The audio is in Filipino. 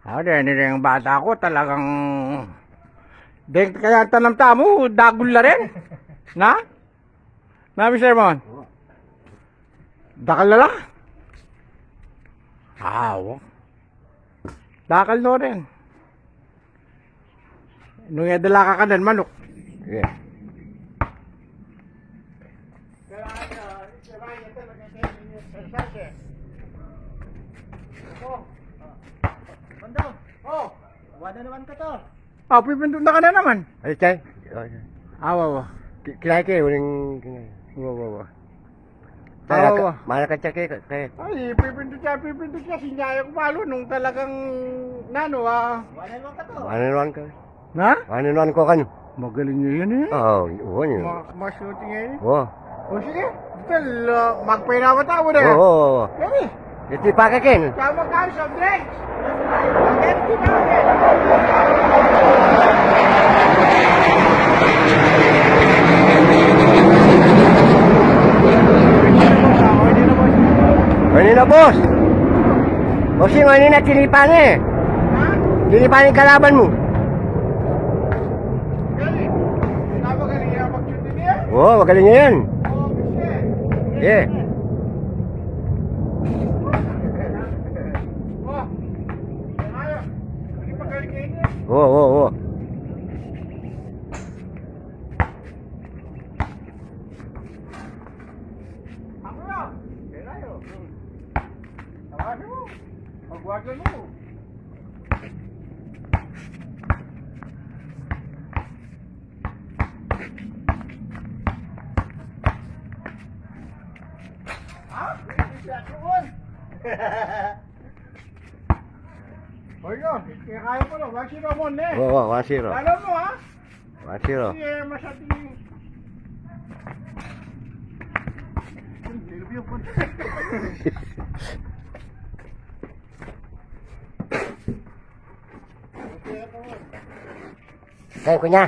Ako din, hindi yung bata ko talagang... Deng, kaya tanam tamo, dagul na rin. Na? Na, Mr. Mon? Dakal na lang? Dakal no rin. Nung yadala ka kanan, manok. Yeah. Bandong! Oh! Wala naman ka to! Pipindot na ka na naman. Ay, chay. Awa. Kilay kayo, walang... Wawa. Awa. Mana ka chay kayo. Ay, pipindot siya. Sinyaya ko palo nung talagang... Nano, Wala naman ka to! Ano ka? Na? Ano ko kanyo? Magaling nyo yun eh. Oo, oo nyo. Masuting ngayon eh. Oo. O sige, Tal, magpinawa-tawa na. Oo. Kami, Ito ipakakin. sama ka sa drinks. Again, tinawagan. Ano na, boss? Bossing, ano na, tinipan eh. Tinipan yung kalaban mo. Galing. Magaling yan mag-shoot din yan. Oo, magaling niya yan. Oh, shit. Yeah. Oh. Ayaw. Hindi magaling yan yan. Oo. Ako na. Kailayo. Tawagan mo. Magwagan mo. Ha? Hoy yun, kaya ko lang. Wag sila mo eh. Oo, 1-0. Alam mo ha? 1-0. Sige, masyadong... Kayo, kunya.